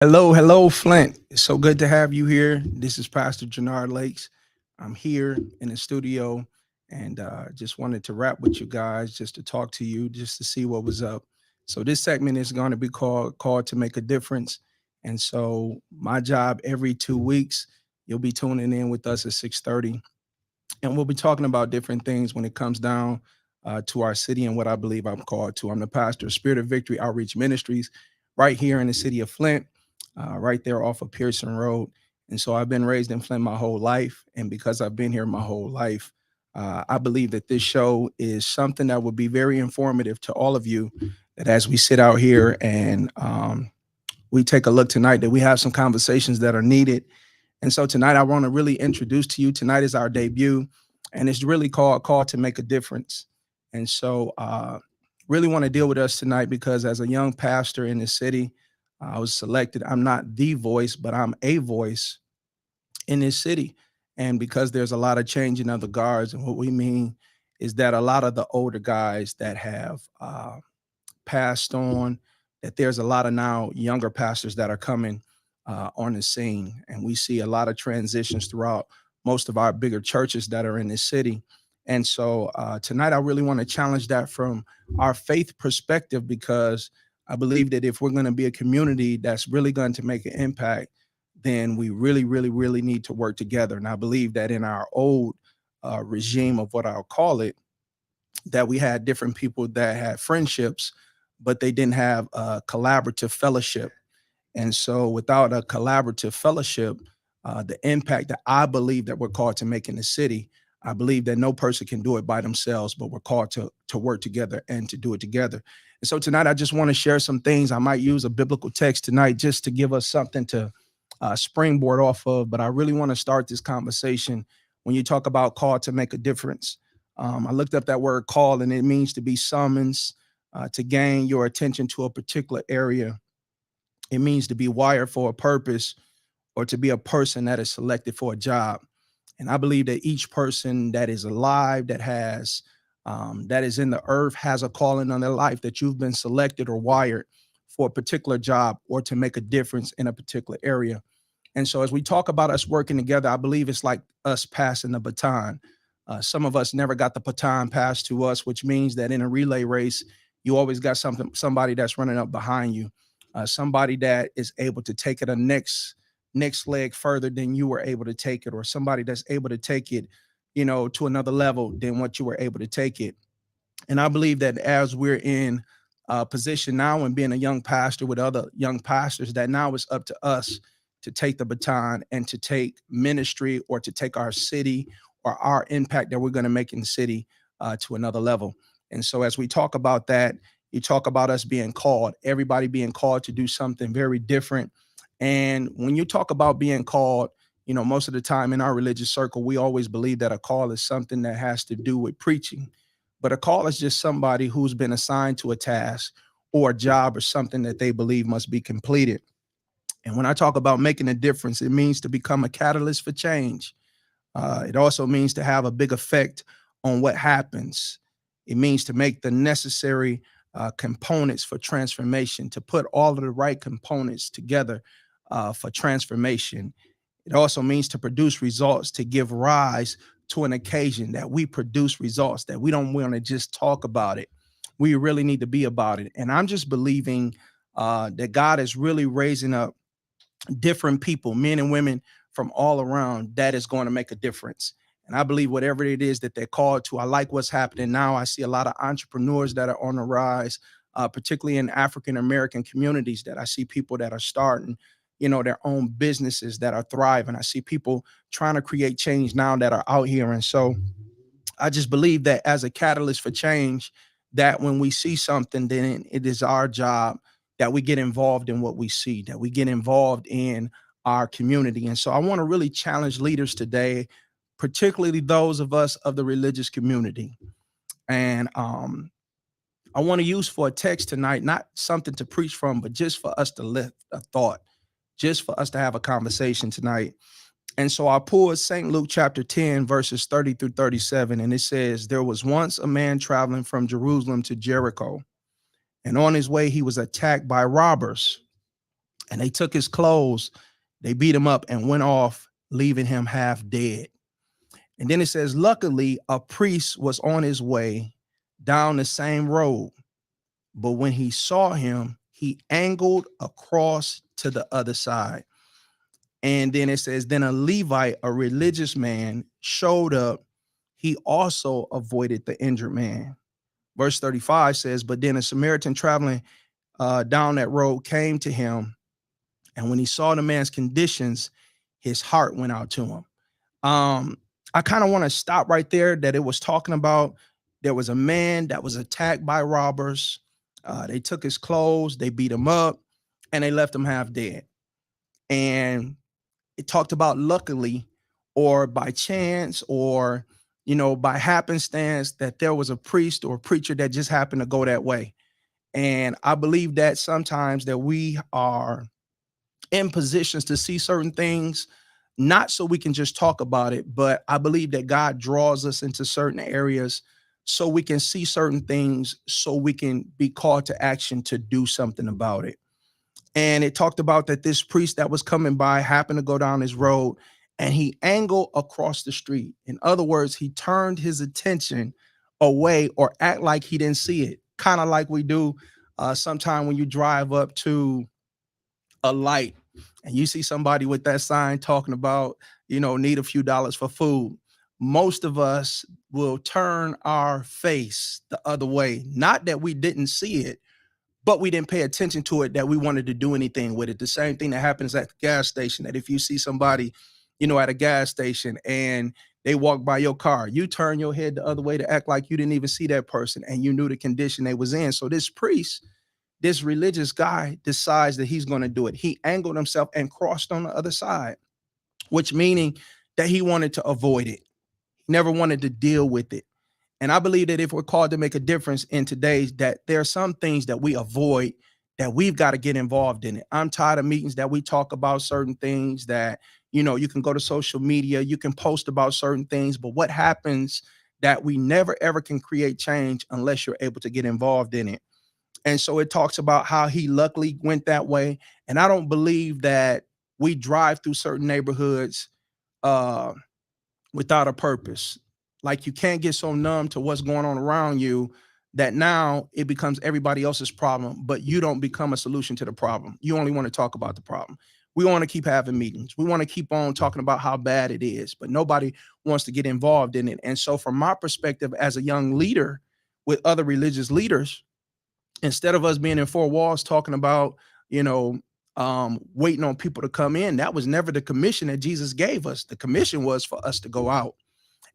Hello, Flint. It's so good to have you here. This is Pastor Janard Lakes. I'm here in the studio and just wanted to rap with you guys, just to talk to you, just to see what was up. So this segment is going to be called to make a difference. And so my job every 2 weeks, you'll be tuning in with us at 6:30, and we'll be talking about different things when it comes down to our city and what I believe I'm called to. I'm the pastor of Spirit of Victory Outreach Ministries right here in the city of Flint, right there off of Pearson Road. And so I've been raised in Flint my whole life. And because I've been here my whole life, I believe that this show is something that will be very informative to all of you. That as we sit out here and we take a look tonight, that we have some conversations that are needed. And so tonight I want to really introduce to you. Tonight is our debut, and it's really called "Call to Make a Difference." And so, really want to deal with us tonight because as a young pastor in the city, I was selected. I'm not the voice, but I'm a voice in this city. And because there's a lot of changing of the guards, and what we mean is that a lot of the older guys that have passed on, that there's a lot of now younger pastors that are coming on the scene. And we see a lot of transitions throughout most of our bigger churches that are in this city. And so tonight, I really want to challenge that from our faith perspective, because I believe that if we're going to be a community that's really going to make an impact, then we really need to work together. And I believe that in our old regime of what I'll call it, that we had different people that had friendships, but they didn't have a collaborative fellowship. And so without a collaborative fellowship, the impact that I believe that we're called to make in the city, I believe that no person can do it by themselves, but we're called to work together and to do it together. And so tonight, I just want to share some things. I might use a biblical text tonight just to give us something to springboard off of. But I really want to start this conversation when you talk about call to make a difference. I looked up that word call, and it means to be summons, to gain your attention to a particular area. It means to be wired for a purpose, or to be a person that is selected for a job. And I believe that each person that is alive, that is in the earth, has a calling on their life, that you've been selected or wired for a particular job or to make a difference in a particular area. And so as we talk about us working together, I believe it's like us passing the baton. Some of us never got the baton passed to us, which means that in a relay race, you always got somebody that's running up behind you, somebody that is able to take it a next leg further than you were able to take it, or somebody that's able to take it, to another level than what you were able to take it. And I believe that as we're in a position now and being a young pastor with other young pastors, that now it's up to us to take the baton and to take ministry, or to take our city or our impact that we're going to make in the city to another level. And so as we talk about that, you talk about us being called, everybody being called to do something very different. And when you talk about being called, most of the time in our religious circle, we always believe that a call is something that has to do with preaching. But a call is just somebody who's been assigned to a task or a job or something that they believe must be completed. And when I talk about making a difference, it means to become a catalyst for change. It also means to have a big effect on what happens. It means to make the necessary components for transformation, to put all of the right components together for transformation. It also means to produce results, to give rise to an occasion, that we produce results, that we don't want to just talk about it. We really need to be about it. And I'm just believing that God is really raising up different people, men and women from all around, that is going to make a difference. And I believe whatever it is that they're called to, I like what's happening now. I see a lot of entrepreneurs that are on the rise, particularly in African American communities, that I see people that are starting, their own businesses that are thriving. I see people trying to create change now that are out here. And so I just believe that as a catalyst for change, that when we see something, then it is our job that we get involved in what we see, that we get involved in our community. And so I want to really challenge leaders today, particularly those of us of the religious community. And I want to use for a text tonight, not something to preach from, but just for us to lift a thought, just for us to have a conversation tonight. And so I pulled St. Luke chapter 10, verses 30 through 37. And it says, there was once a man traveling from Jerusalem to Jericho, and on his way he was attacked by robbers. And they took his clothes, they beat him up and went off, leaving him half dead. And then it says, luckily, a priest was on his way down the same road. But when he saw him, he angled across to the other side. And then it says, then a Levite, a religious man, showed up. He also avoided the injured man. Verse 35 says, but then a Samaritan traveling down that road came to him. And when he saw the man's conditions, his heart went out to him. I kind of want to stop right there, that it was talking about there was a man that was attacked by robbers. They took his clothes, they beat him up, and they left him half dead. And it talked about luckily, or by chance, or by happenstance, that there was a priest or a preacher that just happened to go that way. And I believe that sometimes that we are in positions to see certain things, not so we can just talk about it, but I believe that God draws us into certain areas so we can see certain things, so we can be called to action to do something about it. And it talked about that this priest that was coming by happened to go down his road, and he angled across the street. In other words, he turned his attention away or act like he didn't see it. Kind of like we do sometime when you drive up to a light and you see somebody with that sign talking about, need a few dollars for food. Most of us will turn our face the other way. Not that we didn't see it, but we didn't pay attention to it, that we wanted to do anything with it. The same thing that happens at the gas station, that if you see somebody, at a gas station and they walk by your car, you turn your head the other way to act like you didn't even see that person and you knew the condition they was in. So this priest, this religious guy, decides that he's going to do it. He angled himself and crossed on the other side, which meaning that he wanted to avoid it. He never wanted to deal with it. And I believe that if we're called to make a difference in today's, that there are some things that we avoid, that we've got to get involved in it. I'm tired of meetings that we talk about certain things that, you can go to social media, you can post about certain things, but what happens that we never ever can create change unless you're able to get involved in it. And so it talks about how he luckily went that way. And I don't believe that we drive through certain neighborhoods uh, without a purpose. Like, you can't get so numb to what's going on around you that now it becomes everybody else's problem, but you don't become a solution to the problem. You only want to talk about the problem. We want to keep having meetings. We want to keep on talking about how bad it is, but nobody wants to get involved in it. And so from my perspective as a young leader with other religious leaders, instead of us being in four walls talking about, waiting on people to come in, that was never the commission that Jesus gave us. The commission was for us to go out.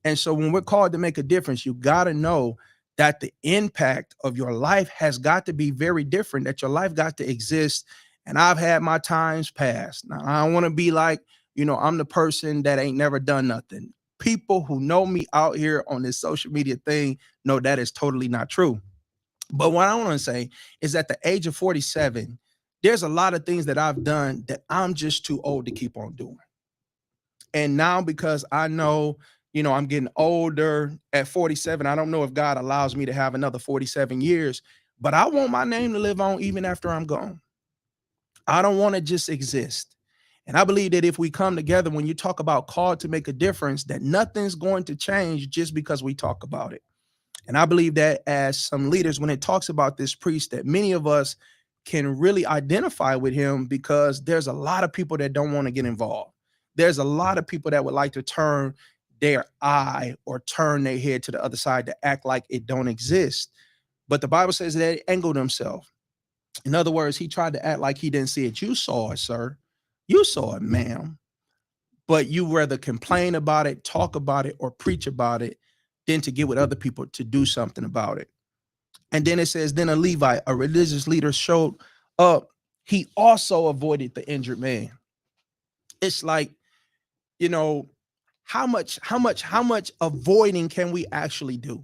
And so when we're called to make a difference, you got to know that the impact of your life has got to be very different, that your life got to exist. And I've had my times past. Now, I don't want to be like, I'm the person that ain't never done nothing. People who know me out here on this social media thing know that is totally not true. But what I want to say is, at the age of 47, there's a lot of things that I've done that I'm just too old to keep on doing. And now, because I know, I'm getting older at 47, I don't know if God allows me to have another 47 years, but I want my name to live on even after I'm gone. I don't want to just exist. And I believe that if we come together, when you talk about called to make a difference, that nothing's going to change just because we talk about it. And I believe that as some leaders, when it talks about this priest, that many of us can really identify with him, because there's a lot of people that don't want to get involved. There's a lot of people that would like to turn their eye or turn their head to the other side, to act like it don't exist. But the Bible says that he angled himself. In other words, he tried to act like he didn't see it. You saw it, sir. You saw it, ma'am. But you rather complain about it, talk about it, or preach about it than to get with other people to do something about it. And then it says, then a Levite, a religious leader, showed up. He also avoided the injured man. It's like, how much avoiding can we actually do?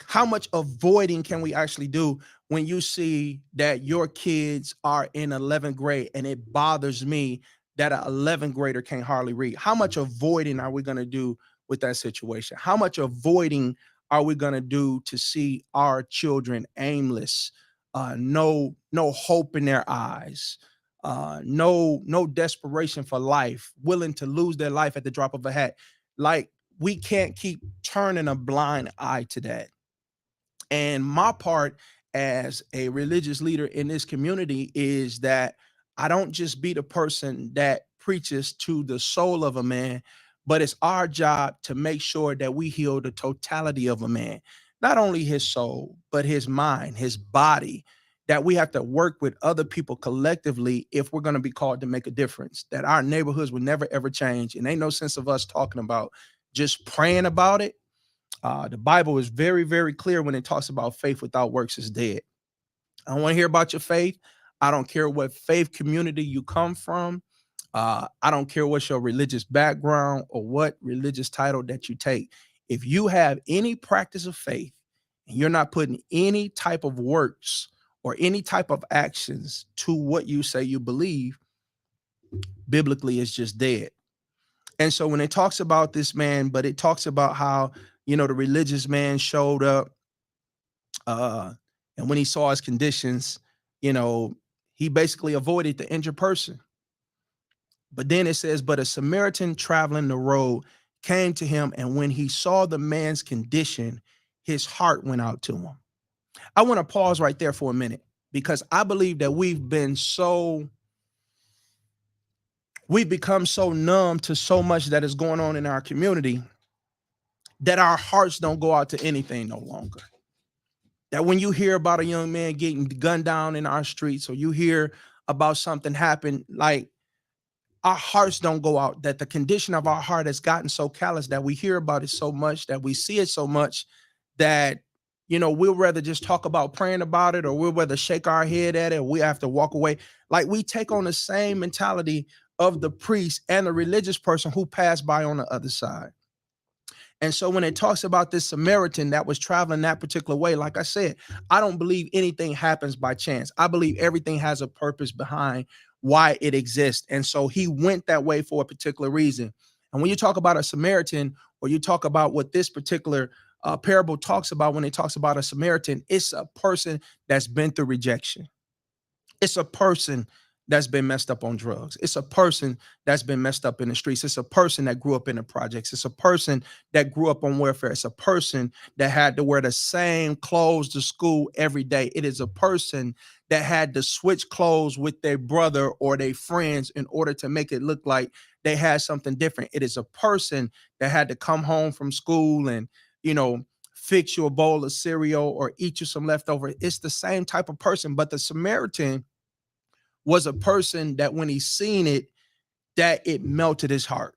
How much avoiding can we actually do when you see that your kids are in 11th grade and it bothers me that an 11th grader can't hardly read? How much avoiding are we going to do with that situation? How much avoiding are we going to do to see our children aimless, no hope in their eyes, no desperation for life, willing to lose their life at the drop of a hat. Like, we can't keep turning a blind eye to that. And my part as a religious leader in this community is that I don't just be the person that preaches to the soul of a man, but it's our job to make sure that we heal the totality of a man, not only his soul, but his mind, his body. That we have to work with other people collectively if we're going to be called to make a difference. That our neighborhoods will never ever change. And ain't no sense of us talking about just praying about it. The Bible is very, very clear when it talks about faith without works is dead. I don't want to hear about your faith. I don't care what faith community you come from. I don't care what's your religious background or what religious title that you take. If you have any practice of faith and you're not putting any type of works or any type of actions to what you say you believe, biblically, it's just dead. And so when it talks about this man, but it talks about how, the religious man showed up, uh, and when he saw his conditions, you know, he basically avoided the injured person. But then it says, but a Samaritan traveling the road came to him, and when he saw the man's condition, his heart went out to him. I want to pause right there for a minute because I believe that we've become so numb to so much that is going on in our community that our hearts don't go out to anything no longer. That when you hear about a young man getting gunned down in our streets, or you hear about something happen, like, our hearts don't go out, that the condition of our heart has gotten so callous that we hear about it so much, that we see it so much that, we'll rather just talk about praying about it, or we'll rather shake our head at it, or we have to walk away. Like, we take on the same mentality of the priest and the religious person who passed by on the other side. And so when it talks about this Samaritan that was traveling that particular way, like I said, I don't believe anything happens by chance. I believe everything has a purpose behind why it exists. And so he went that way for a particular reason. And when you talk about a Samaritan, or you talk about what this particular parable talks about, when it talks about a Samaritan, it's a person that's been through rejection. It's a person that's been messed up on drugs. It's a person that's been messed up in the streets. It's a person that grew up in the projects. It's a person that grew up on welfare. It's a person that had to wear the same clothes to school every day. It is a person that had to switch clothes with their brother or their friends in order to make it look like they had something different. It is a person that had to come home from school and, fix you a bowl of cereal or eat you some leftover. It's the same type of person. But the Samaritan was a person that when he seen it, that it melted his heart.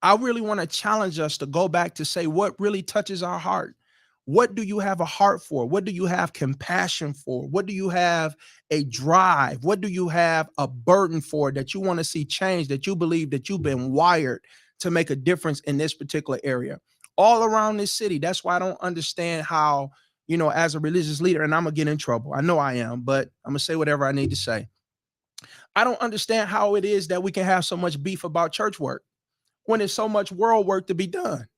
I really want to challenge us to go back to say what really touches our heart. What do you have a heart for? What do you have compassion for? What do you have a drive? What do you have a burden for that you want to see change, that you believe that you've been wired to make a difference in this particular area? All around this city. That's why I don't understand how, as a religious leader, and I'm going to get in trouble. I know I am, but I'm going to say whatever I need to say. I don't understand how it is that we can have so much beef about church work when there's so much world work to be done.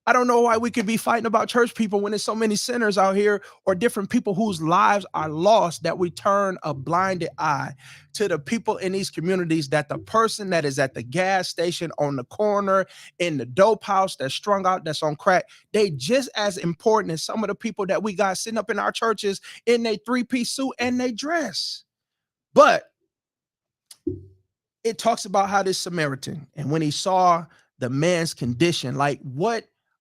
I don't know why we could be fighting about church people when there's so many sinners out here, or different people whose lives are lost, that we turn a blinded eye to the people in these communities, that the person that is at the gas station, on the corner, in the dope house, that's strung out, that's on crack, they just as important as some of the people that we got sitting up in our churches in their three-piece suit and they dress. But it talks about how this Samaritan, and when he saw the man's condition, like,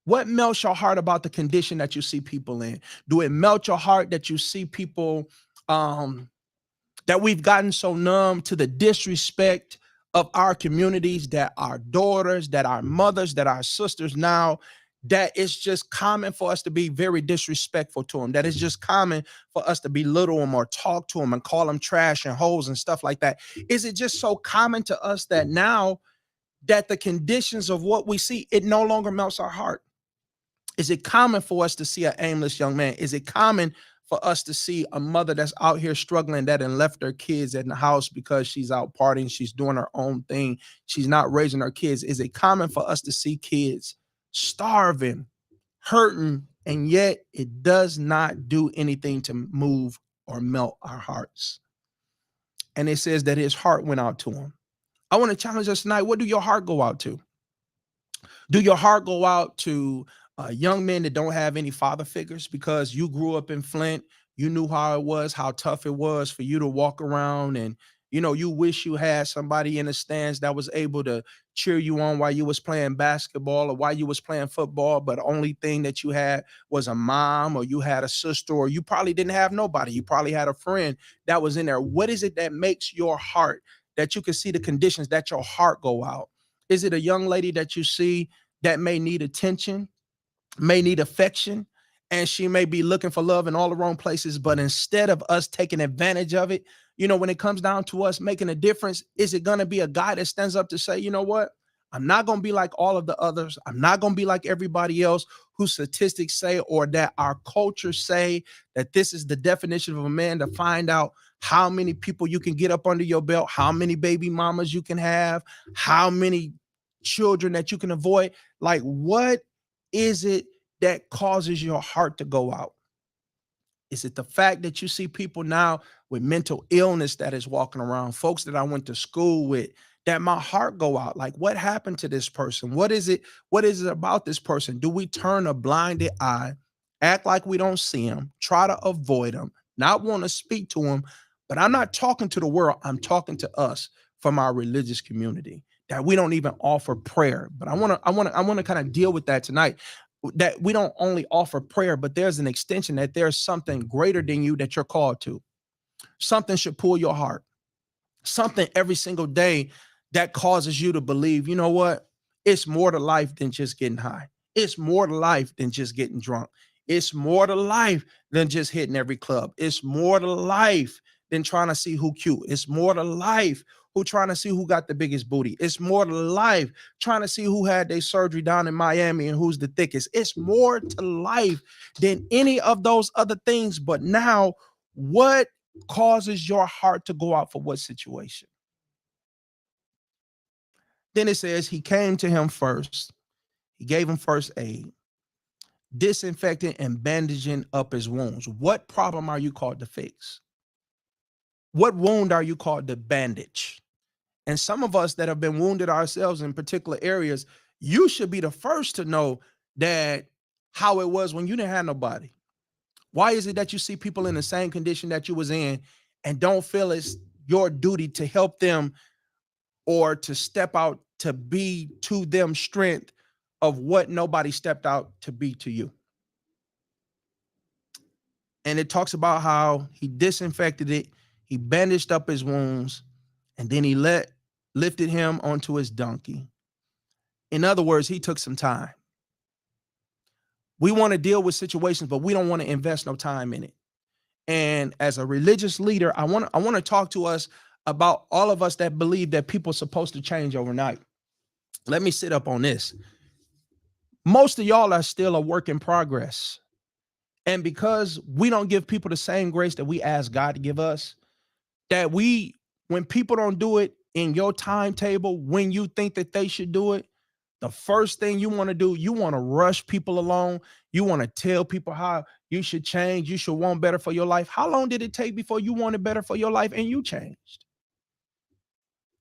what melts your heart about the condition that you see people in? Do it melt your heart that you see people, that we've gotten so numb to the disrespect of our communities, that our daughters, that our mothers, that our sisters now, that it's just common for us to be very disrespectful to them, that it's just common for us to belittle them or talk to them and call them trash and hoes and stuff like that? Is it just so common to us that now that the conditions of what we see, it no longer melts our heart? Is it common for us to see an aimless young man? Is it common for us to see a mother that's out here struggling, that and left her kids in the house because she's out partying, she's doing her own thing, she's not raising her kids? Is it common for us to see kids starving, hurting, and yet it does not do anything to move or melt our hearts? and it says that his heart went out to him. I want to challenge us tonight. What do your heart go out to? Do your heart go out to young men that don't have any father figures because you grew up in Flint? You knew how it was, how tough it was for you to walk around, and you wish you had somebody in the stands that was able to cheer you on while you was playing basketball or while you was playing football. But the only thing that you had was a mom, or you had a sister, or you probably didn't have nobody. You probably had a friend that was in there. What is it that makes your heart, that you can see the conditions that your heart go out? Is it a young lady that you see that may need attention, may need affection, and she may be looking for love in all the wrong places? But instead of us taking advantage of it, when it comes down to us making a difference, is it going to be a guy that stands up to say, you know what? I'm not going to be like all of the others. I'm not going to be like everybody else who statistics say, or that our culture say, that this is the definition of a man, to find out how many people you can get up under your belt, how many baby mamas you can have, how many children that you can avoid. Like, what is it that causes your heart to go out? Is it the fact that you see people now with mental illness that is walking around, folks that I went to school with, that my heart go out? Like, what happened to this person? What is it? What is it about this person? Do we turn a blinded eye, act like we don't see them, try to avoid them, not want to speak to them? But I'm not talking to the world. I'm talking to us from our religious community, that we don't even offer prayer. But I want to kind of deal with that tonight, that we don't only offer prayer, but there's an extension, that there's something greater than you that you're called to. Something should pull your heart. Something every single day that causes you to believe, you know what? It's more to life than just getting high. It's more to life than just getting drunk. It's more to life than just hitting every club. It's more to life than trying to see who cute. It's more to life who trying to see who got the biggest booty. It's more to life trying to see who had their surgery down in Miami and who's the thickest. It's more to life than any of those other things. But now, what causes your heart to go out for what situation? Then it says he came to him first. He gave him first aid, disinfecting and bandaging up his wounds. What problem are you called to fix? What wound are you called to bandage? And some of us that have been wounded ourselves in particular areas, you should be the first to know that how it was when you didn't have nobody. Why is it that you see people in the same condition that you was in and don't feel it's your duty to help them, or to step out to be to them strength of what nobody stepped out to be to you? And it talks about how he disinfected it, he bandaged up his wounds, and then he lifted him onto his donkey. In other words, he took some time. We want to deal with situations, but we don't want to invest no time in it. And as a religious leader, I want to talk to us about all of us that believe that people are supposed to change overnight. Let me sit up on this. Most of y'all are still a work in progress. And because we don't give people the same grace that we ask God to give us, that when people don't do it in your timetable, when you think that they should do it, the first thing you want to do, you want to rush people along. You want to tell people how you should change. You should want better for your life. How long did it take before you wanted better for your life and you changed?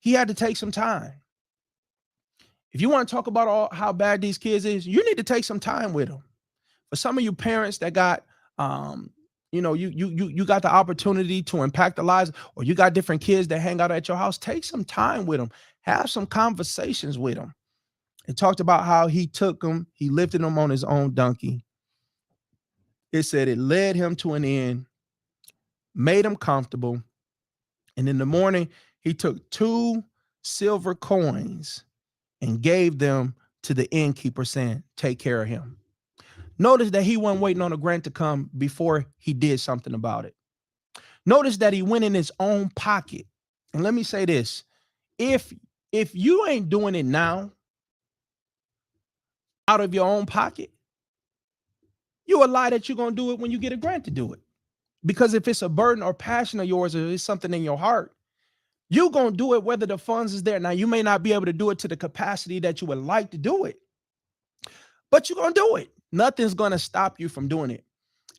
He had to take some time. If you want to talk about how bad these kids is, you need to take some time with them. For some of you parents that got, you got the opportunity to impact the lives, or you got different kids that hang out at your house, take some time with them. Have some conversations with them. It talked about how he took him, he lifted him on his own donkey. It said it led him to an inn, made him comfortable. And in the morning, he took 2 silver coins and gave them to the innkeeper, saying, take care of him. Notice that he wasn't waiting on a grant to come before he did something about it. Notice that he went in his own pocket. And let me say this, if you ain't doing it now out of your own pocket, you a lie that you're going to do it when you get a grant to do it. Because if it's a burden or passion of yours, or it's something in your heart, you're going to do it whether the funds is there. Now, you may not be able to do it to the capacity that you would like to do it, but you're going to do it. Nothing's going to stop you from doing it.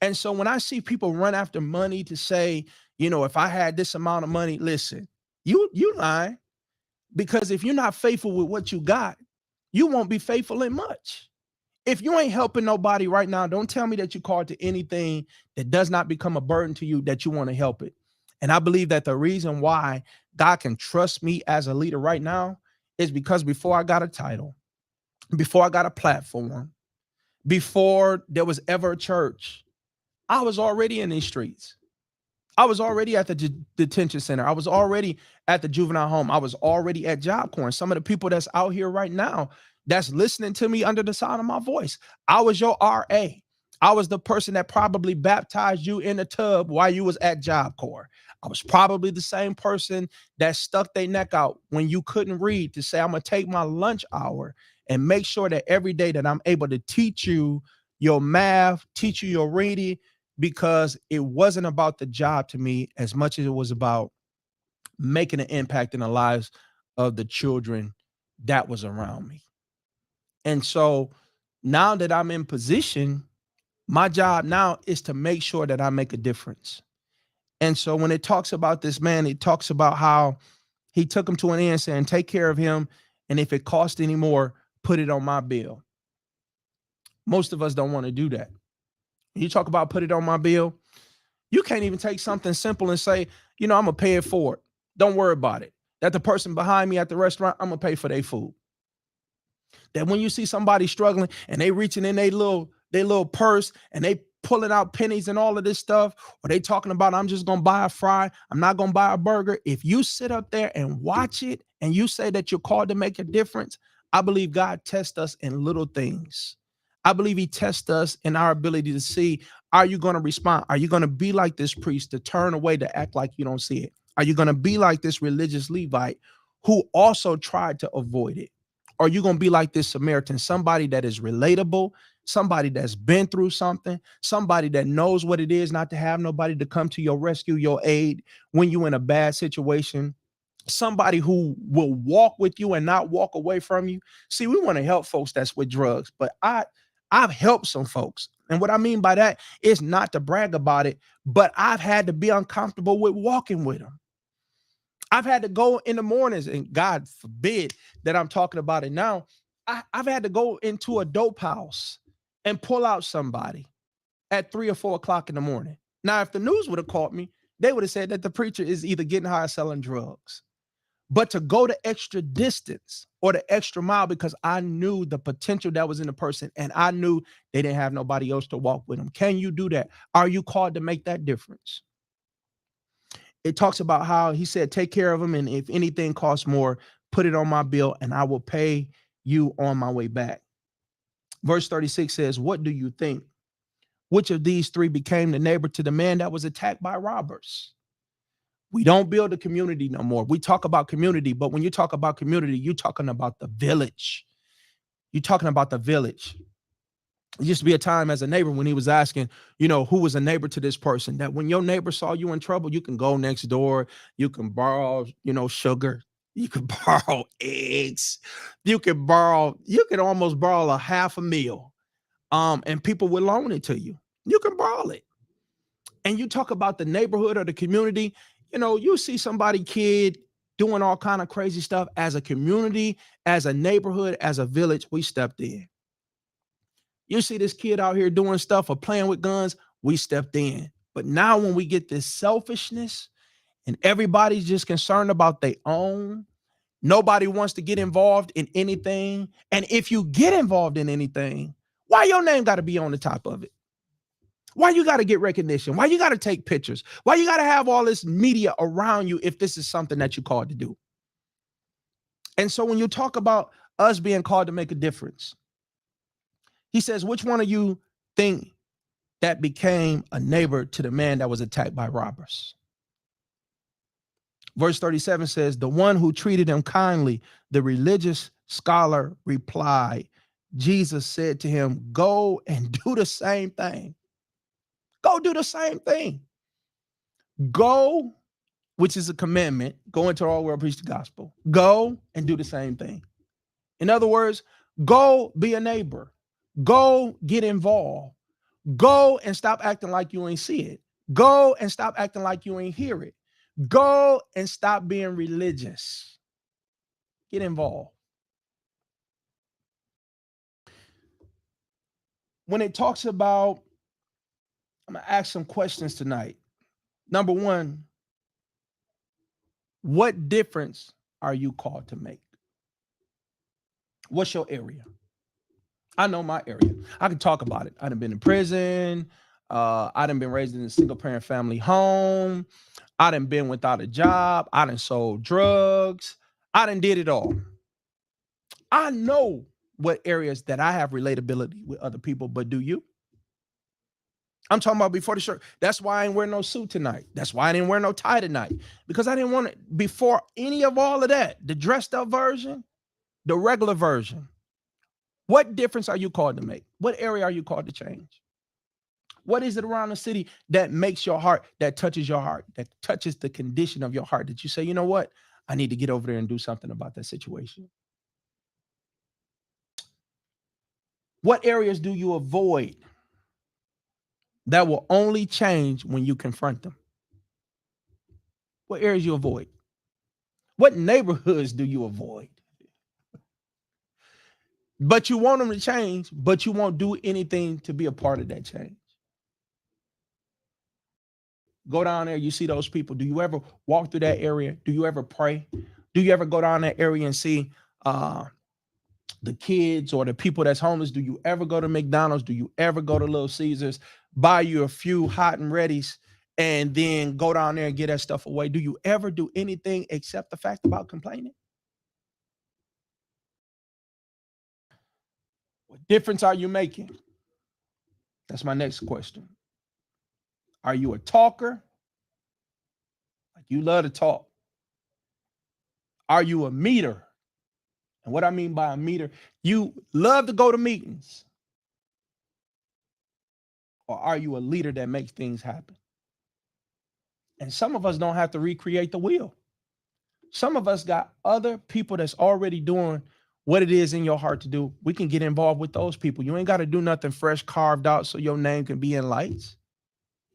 And so when I see people run after money to say, If I had this amount of money, listen, you lying, because if you're not faithful with what you got, you won't be faithful in much. If you ain't helping nobody right now, don't tell me that you're called to anything that does not become a burden to you, that you want to help it. And I believe that the reason why God can trust me as a leader right now is because before I got a title, before I got a platform, before there was ever a church, I was already in these streets. I was already at the detention center. I was already at the juvenile home. I was already at Job Corps. Some of the people that's out here right now that's listening to me under the sound of my voice, I was your RA. I was the person that probably baptized you in the tub while you was at Job Corps. I was probably the same person that stuck their neck out when you couldn't read to say, I'm going to take my lunch hour and make sure that every day that I'm able to teach you your math, teach you your reading, because it wasn't about the job to me as much as it was about making an impact in the lives of the children that was around me. And so now that I'm in position, my job now is to make sure that I make a difference. And so when it talks about this man, it talks about how he took him to an inn saying, take care of him. And if it costs any more, put it on my bill. Most of us don't want to do that. You talk about put it on my bill. You can't even take something simple and say, I'm going to pay it forward. Don't worry about it. That the person behind me at the restaurant, I'm going to pay for their food. That when you see somebody struggling and they reaching in their little purse and they pulling out pennies and all of this stuff, or they talking about, I'm just going to buy a fry, I'm not going to buy a burger. If you sit up there and watch it and you say that you're called to make a difference, I believe God tests us in little things. I believe he tests us in our ability to see, are you going to respond? Are you going to be like this priest to turn away, to act like you don't see it? Are you going to be like this religious Levite who also tried to avoid it? Or are you going to be like this Samaritan, somebody that is relatable, somebody that's been through something, somebody that knows what it is not to have nobody to come to your rescue, your aid when you're in a bad situation, somebody who will walk with you and not walk away from you? See, we want to help folks that's with drugs, but I've helped some folks. And what I mean by that is not to brag about it, but I've had to be uncomfortable with walking with them. I've had to go in the mornings, and God forbid that I'm talking about it now. I've had to go into a dope house and pull out somebody at 3 or 4 o'clock in the morning. Now, if the news would have caught me, they would have said that the preacher is either getting high or selling drugs. But to go the extra distance or the extra mile, because I knew the potential that was in the person and I knew they didn't have nobody else to walk with them. Can you do that? Are you called to make that difference? It talks about how he said, take care of them. And if anything costs more, put it on my bill and I will pay you on my way back. Verse 36 says, what do you think? Which of these three became the neighbor to the man that was attacked by robbers? We don't build a community no more. We talk about community, but when you talk about community, you're talking about the village. You're talking about the village. It used to be a time as a neighbor when he was asking, who was a neighbor to this person, that when your neighbor saw you in trouble, you can go next door, you can borrow, sugar, you can borrow eggs, you can almost borrow a half a meal, and people will loan it to you. You can borrow it. And you talk about the neighborhood or the community, you see somebody kid doing all kind of crazy stuff. As a community, as a neighborhood, as a village, we stepped in. You see this kid out here doing stuff or playing with guns, we stepped in. But now when we get this selfishness and everybody's just concerned about their own, nobody wants to get involved in anything. And if you get involved in anything, why your name got to be on the top of it? Why you got to get recognition? Why you got to take pictures? Why you got to have all this media around you if this is something that you're called to do? And so when you talk about us being called to make a difference, he says, which one of you think that became a neighbor to the man that was attacked by robbers? Verse 37 says, the one who treated him kindly. The religious scholar replied, Jesus said to him, go and do the same thing. Go do the same thing. Go, which is a commandment, go into all the world, preach the gospel. Go and do the same thing. In other words, go be a neighbor. Go get involved. Go and stop acting like you ain't see it. Go and stop acting like you ain't hear it. Go and stop being religious. Get involved. When it talks about, I'm going to ask some questions tonight. Number one, what difference are you called to make? What's your area? I know my area. I can talk about it. I done been in prison. I done been raised in a single parent family home. I done been without a job. I done sold drugs. I done did it all. I know what areas that I have relatability with other people, but do you? I'm talking about before the shirt. That's why I ain't wearing no suit tonight. That's why I didn't wear no tie tonight. Because I didn't want it before any of all of that. The dressed up version, the regular version. What difference are you called to make? What area are you called to change? What is it around the city that makes your heart, that touches your heart, that touches the condition of your heart that you say, you know what? I need to get over there and do something about that situation. What areas do you avoid that will only change when you confront them? What areas you avoid? What neighborhoods do you avoid? But you want them to change, but you won't do anything to be a part of that change. Go down there, you see those people. Do you ever walk through that area? Do you ever pray? Do you ever go down that area and see the kids or the people that's homeless? Do you ever go to McDonald's? Do you ever go to Little Caesars, buy you a few hot and readies, and then go down there and get that stuff away? Do you ever do anything except the fact about complaining? What difference are you making? That's my next question. Are you a talker? Like you love to talk. Are you a meter? And what I mean by a meter, you love to go to meetings. Or are you a leader that makes things happen? And some of us don't have to recreate the wheel. Some of us got other people that's already doing what it is in your heart to do. We can get involved with those people. You ain't got to do nothing fresh carved out so your name can be in lights.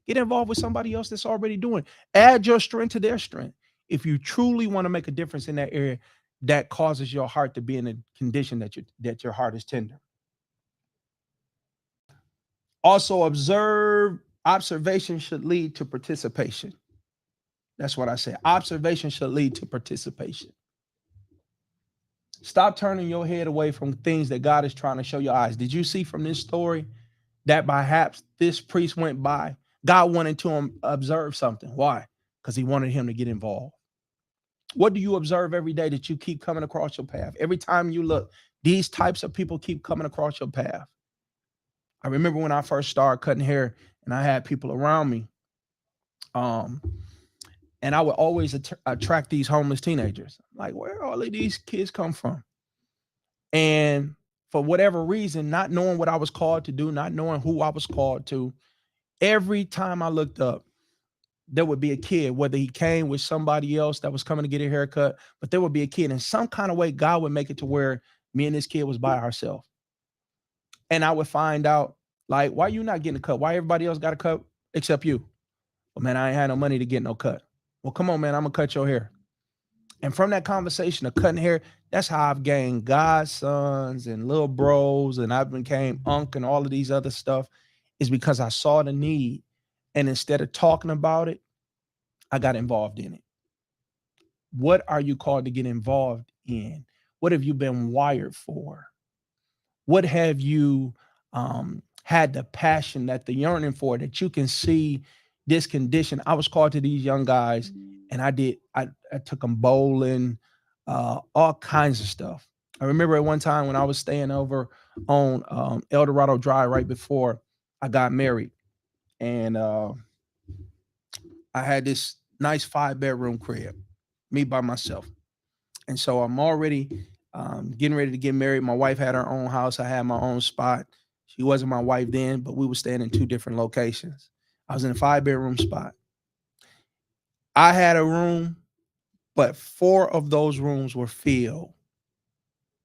Get involved with somebody else that's already doing. Add your strength to their strength. If you truly want to make a difference in that area, that causes your heart to be in a condition that your heart is tender. Also, observation should lead to participation. That's what I say. Observation should lead to participation. Stop turning your head away from things that God is trying to show your eyes. Did you see from this story that perhaps this priest went by? God wanted to observe something. Why? Because he wanted him to get involved. What do you observe every day that you keep coming across your path? Every time you look, these types of people keep coming across your path. I remember when I first started cutting hair and I had people around me, and I would always attract these homeless teenagers. Like, where all of these kids come from? And for whatever reason, not knowing what I was called to do, not knowing who I was called to, every time I looked up, there would be a kid, whether he came with somebody else that was coming to get a haircut, but there would be a kid. In some kind of way, God would make it to where me and this kid was by ourselves. And I would find out, like, why you not getting a cut? Why everybody else got a cut except you? Well, man, I ain't had no money to get no cut. Well, come on, man, I'm gonna cut your hair. And from that conversation of cutting hair, that's how I've gained godsons and little bros, and I became unk and all of these other stuff, is because I saw the need. And instead of talking about it, I got involved in it. What are you called to get involved in? What have you been wired for? What have you had the passion, that the yearning for, that you can see this condition? I was called to these young guys, and I took them bowling, all kinds of stuff. I remember at one time when I was staying over on El Dorado Drive right before I got married, and I had this nice 5-bedroom crib, me by myself. And so I'm already getting ready to get married. My wife had her own house. I had my own spot. She wasn't my wife then, but we were staying in two different locations. I was in a 5-bedroom spot. I had a room, but 4 of those rooms were filled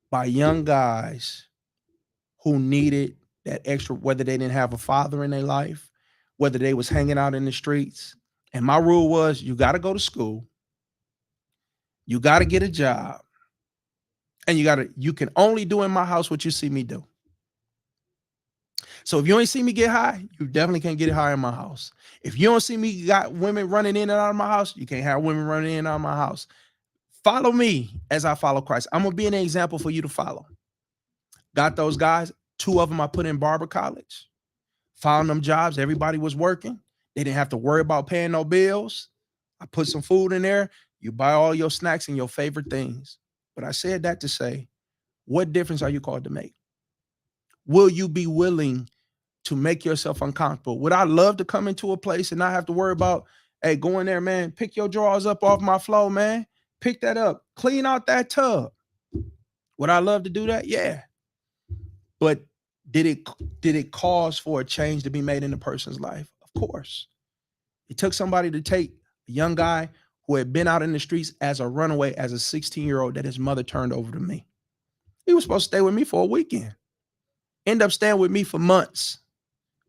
by young guys who needed that extra, whether they didn't have a father in their life, whether they was hanging out in the streets. And my rule was, you got to go to school, you got to get a job, and you can only do in my house what you see me do. So if you ain't see me get high, you definitely can't get high in my house. If you don't see me got women running in and out of my house, you can't have women running in and out of my house. Follow me as I follow Christ. I'm gonna be an example for you to follow. Got those guys, 2 of them I put in barber college, found them jobs, everybody was working. They didn't have to worry about paying no bills. I put some food in there. You buy all your snacks and your favorite things. But I said that to say, what difference are you called to make? Will you be willing to make yourself uncomfortable? Would I love to come into a place and not have to worry about, hey, go in there, man, pick your drawers up off my floor, man. Pick that up, clean out that tub. Would I love to do that? Yeah. But did it cause for a change to be made in a person's life? Of course. It took somebody to take a young guy who had been out in the streets as a runaway, as a 16-year-old, that his mother turned over to me. He was supposed to stay with me for a weekend. End up staying with me for months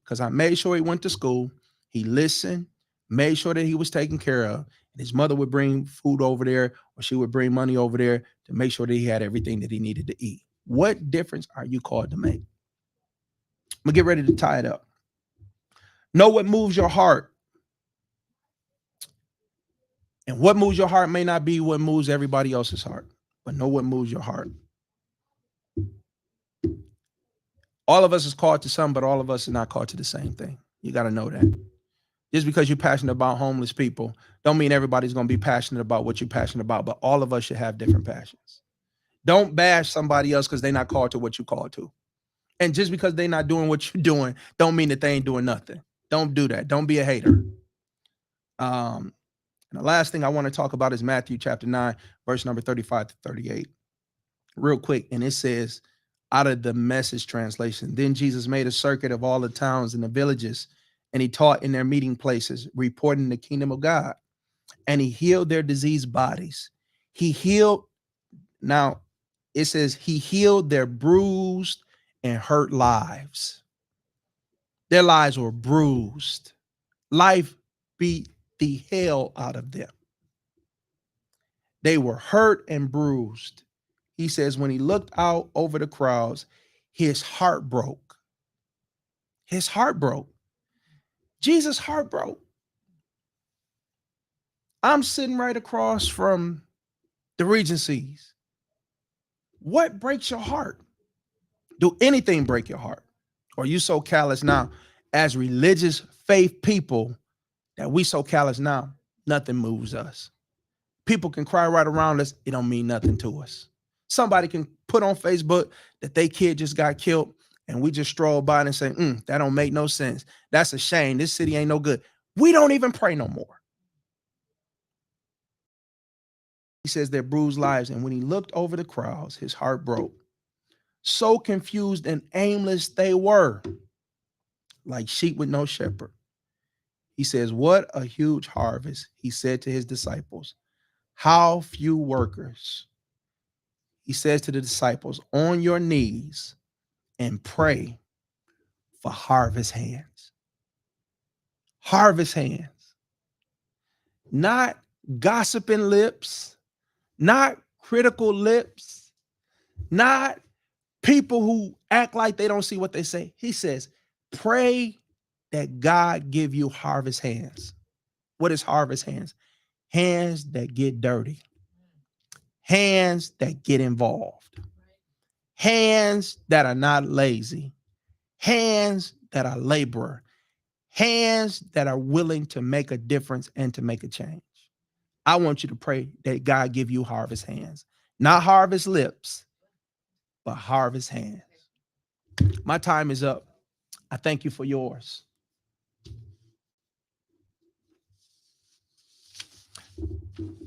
because I made sure he went to school. He listened, made sure that he was taken care of. And his mother would bring food over there, or she would bring money over there to make sure that he had everything that he needed to eat. What difference are you called to make? I'm gonna get ready to tie it up. Know what moves your heart. And what moves your heart may not be what moves everybody else's heart, but know what moves your heart. All of us is called to something, but all of us are not called to the same thing. You got to know that. Just because you're passionate about homeless people, don't mean everybody's going to be passionate about what you're passionate about, but all of us should have different passions. Don't bash somebody else because they're not called to what you're called to. And just because they're not doing what you're doing, don't mean that they ain't doing nothing. Don't do that. Don't be a hater. And the last thing I want to talk about is Matthew chapter 9, verse number 35 to 38. Real quick. And it says, out of the Message translation, then Jesus made a circuit of all the towns and the villages, and he taught in their meeting places, reporting the kingdom of God. And he healed their diseased bodies. He healed, now it says he healed their bruised and hurt lives. Their lives were bruised. Life beat the hell out of them. They were hurt and bruised. He says when he looked out over the crowds, his heart broke. His heart broke. Jesus' heart broke. I'm sitting right across from the Regencies. What breaks your heart? Do anything break your heart? Or are you so callous now? As religious faith people, that we so callous now, nothing moves us. People can cry right around us. It don't mean nothing to us. Somebody can put on Facebook that their kid just got killed, and we just stroll by and say, that don't make no sense. That's a shame. This city ain't no good. We don't even pray no more. He says their bruised lives. And when he looked over the crowds, his heart broke. So confused and aimless they were, like sheep with no shepherd. He says, what a huge harvest. He said to his disciples, how few workers. He says to the disciples, on your knees and pray for harvest hands. Harvest hands. Not gossiping lips, not critical lips, not people who act like they don't see what they say. He says, pray that God give you harvest hands. What is harvest hands? Hands that get dirty. Hands that get involved. Hands that are not lazy. Hands that are laborer. Hands that are willing to make a difference and to make a change. I want you to pray that God give you harvest hands. Not harvest lips, but harvest hands. My time is up. I thank you for yours.